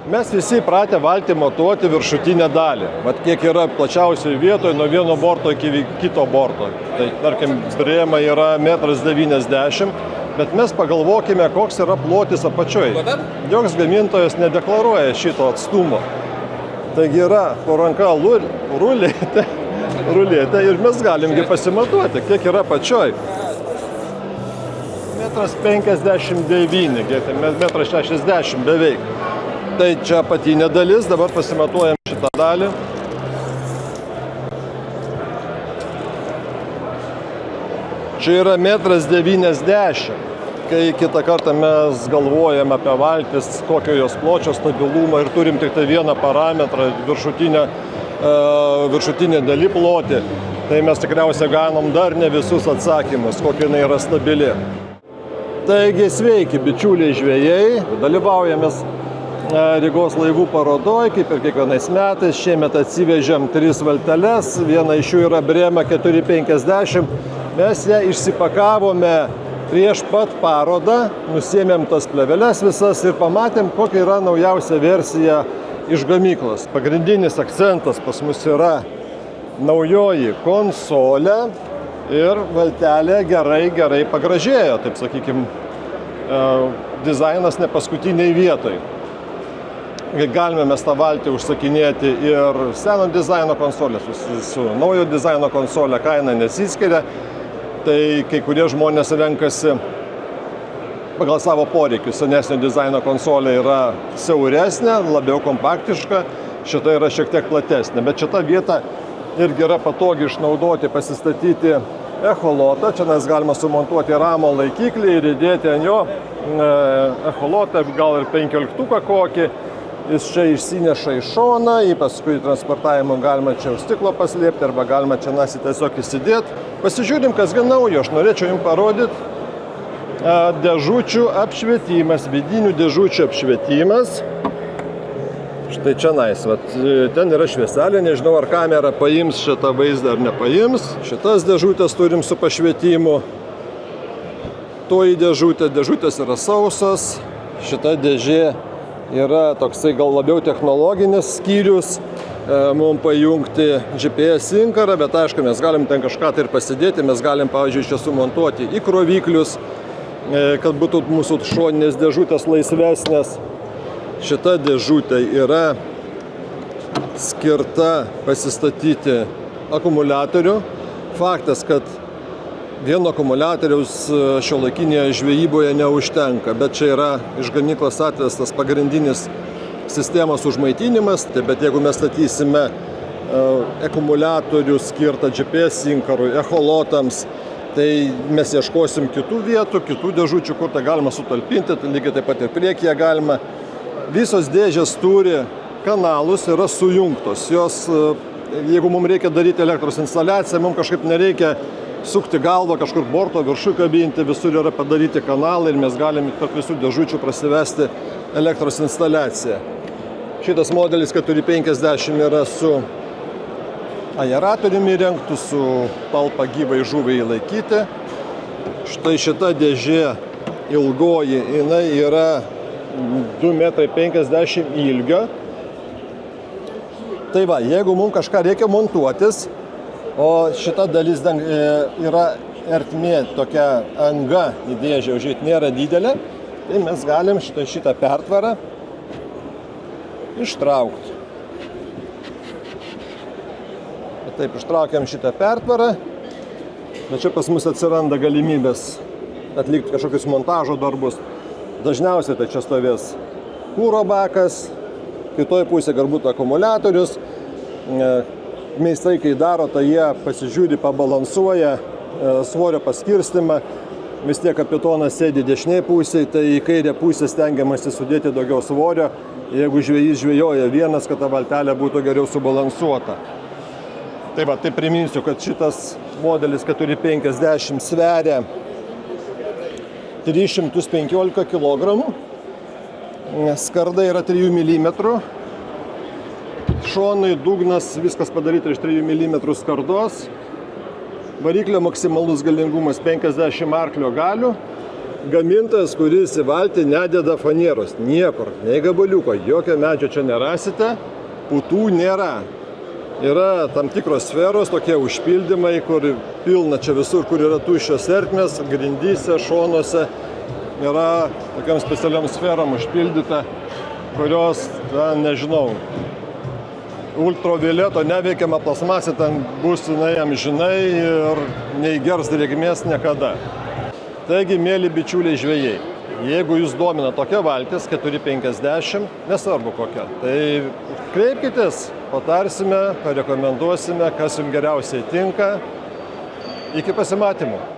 Mes visi įpratę valtį matuoti viršutinę dalį. Vat kiek yra plačiausioje vietoje nuo vieno borto iki kito borto. Tai tarkim, brėma yra 1,90 m, bet mes pagalvokime, koks yra plotis apačioj. Joks gamintojas nedeklaruoja šito atstumo. Taigi yra po ranka ruletė ir mes galimgi pasimatuoti, kiek yra apačioj. 1,59 m, 1,60 m beveik. Tai čia apatinė dalis, dabar pasimatuojam šitą dalį. Čia yra 1,90 m. Kai kitą kartą mes galvojam apie valtis, kokio jos pločio, stabilumą ir turim tik tai vieną parametrą, viršutinį dalį plotį, tai mes tikriausiai gaunam dar ne visus atsakymus, kokia jinai yra stabili. Taigi sveiki, bičiuliai žvejai, dalyvaujamės Rygos laivų parodoj, kaip ir kiekvienais metais. Šiemet atsivežėm 3 valteles, viena iš jų yra Brėma 450. Mes ją išsipakavome prieš pat parodą, nusiėmėm tas pleveles visas ir pamatėm, kokia yra naujausia versija iš gamyklos. Pagrindinis akcentas pas mus yra naujoji konsolė ir valtelė gerai pagražėjo, taip sakykim, dizainas ne paskutiniai vietoj. Galime mes tą valtį užsakinėti ir seno dizaino konsolę su naujo dizaino konsolė, kaina nesiskiria. Tai kai kurie žmonės renkasi pagal savo poreikius. Senesnio dizaino konsolė yra siauresnė, labiau kompaktiška, šita yra šiek tiek platesnė. Bet šita vieta irgi yra patogi išnaudoti, pasistatyti echolotą. Čia mes galime sumontuoti ramo laikiklį ir įdėti ant jo echolotą, gal ir 15-tuką kokį. Jis čia išsineša į šoną, jį paskui transportavimo galima čia už stiklo paslėpti arba galima čia nasi tiesiog įsidėti. Pasižiūrim, kas gan naujo. Aš norėčiau jums parodyti dėžučių apšvietimas, vidinių dėžučių apšvietimas. Štai čia nais, ten yra švieselė, nežinau ar kamera paims šitą vaizdą ar nepaims. Šitas dėžutės turim su pašvietimu. Toji dėžutės yra sausos, šita dėžė yra toksai gal labiau technologinis skyrius, mums pajungti GPS inkarą, bet aišku, mes galim ten kažką tai ir pasidėti, mes galim, pavyzdžiui, čia sumontuoti įkroviklius, kad būtų mūsų šoninės dėžutės laisvesnės. Šita dėžutė yra skirta pasistatyti akumuliatorių. Faktas, kad vieno akumuliatoriaus šiuolaikinėje žvejyboje neužtenka, bet čia yra iš gamyklos atvestas pagrindinis sistemos užmaitinimas. Bet jeigu mes statysime akumuliatorių skirtą GPS inkarui, echolotams, tai mes ieškosim kitų vietų, kitų dėžučių, kur tai galima sutalpinti, tai lygiai taip pat ir priekyje galima. Visos dėžės turi kanalus, yra sujungtos. Jos, jeigu mums reikia daryti elektros instaliaciją, mums kažkaip nereikia sukti galvą, kažkur borto viršų kabinti, visur yra padaryti kanalai ir mes galime tarp visų dėžučių prasivesti elektros instaliaciją. Šitas modelis 450 yra su aeratoriumi įrengtu, su talpa gyvai žuviai laikyti. Štai šita dėžė ilgoji, jinai yra 2,50 m ilgio. Tai va, jeigu mums kažką reikia montuotis, o šita dalis yra ertmė, tokia anga į dėžę užėjti nėra didelė, tai mes galim šitą pertvarą ištraukti. Taip, ištraukiam šitą pertvarą, bet čia pas mus atsiranda galimybės atlikti kažkokius montažo darbus. Dažniausiai tai čia stovės kuro bakas, kitoj pusėje galbūt akumuliatorius. Meistrai, kai daro, tai jie pasižiūri, pabalansuoja svorio paskirstimą. Vis tiek kapitonas sėdi dešinėje pusėje, tai į kairę pusę stengiamasi sudėti daugiau svorio. Jeigu žvejys žvejoja vienas, kad ta valtelė būtų geriau subalansuota. Tai va, tai priminsiu, kad šitas modelis 450 sveria 315 kg. Skarda yra 3 mm. Šonai, dugnas, viskas padaryta iš 3 mm skardos. Variklio maksimalus galingumas 50 arklio galių. gamintojas, kuris į valtį nededa fanieros. Niekur, nei gabaliuko, jokio medžio čia nerasite, putų nėra. Yra tam tikros sferos, tokie užpildymai, kur pilna čia visur, kur yra tuščios ertmės, grindyse, šonuose. Yra tokiam specialiam sferom užpildyta, kurios, nežinau, ultravioleto neveikiama plasmasė, ten bus jinai amžinai ir neįgers drėgmės niekada. Taigi, mėly bičiuliai žvejai, jeigu jūs domina tokia valtis 450, nesvarbu kokia, tai kreipkitės, patarsime, parekomenduosime, kas jums geriausiai tinka. Iki pasimatymų.